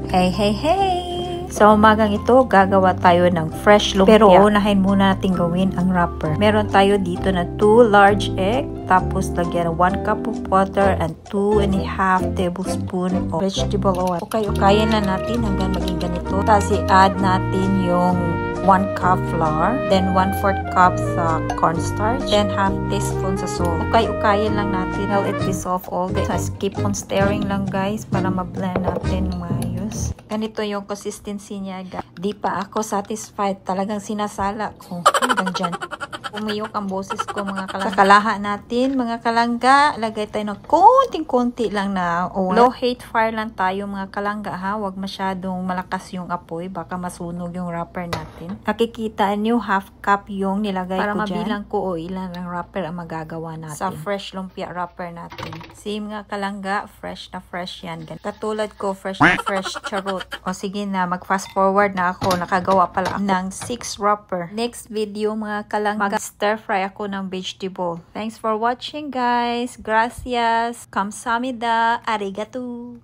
Hey, hey, hey! Sa umagang ito, gagawa tayo ng fresh lumpia. Pero unahin muna natin gawin ang wrapper. Meron tayo dito na 2 large egg. Tapos lagyan ng 1 cup of water and 2.5 tablespoon of vegetable oil. Okay-ukayin na natin hanggang maging ganito. Tapos i-add natin yung 1 cup flour, then 1/4 cup sa cornstarch, then half teaspoon sa salt. Okay-ukayin lang natin till it dissolve all the. So, keep on stirring lang guys para ma-blend natin maayos. Ganito yung consistency niya guys. Di pa ako satisfied. Talagang sinasala ko hanggang dyan. Umiyok ang boses ko mga kalangga. Kakalaha natin mga kalangga. Lagay tayo ng konting-konti lang na oil. Low heat fire lang tayo mga kalangga ha. Huwag masyadong malakas yung apoy. Baka masunog yung wrapper natin. Nakikita nyo half cup yung nilagay para ko dyan. Para mabilang ko o ilan ang wrapper ang magagawa natin. Sa fresh lumpia wrapper natin. Same nga kalangga. Fresh na fresh yan. Katulad ko fresh na fresh charot. O sige na mag fast forward na ako. Nakagawa pala ako ng 6 wrapper. Next video mga kalangga. Stir fry ako ng vegetable. Thanks for watching guys. Gracias. Kamsahamnida. Arigato.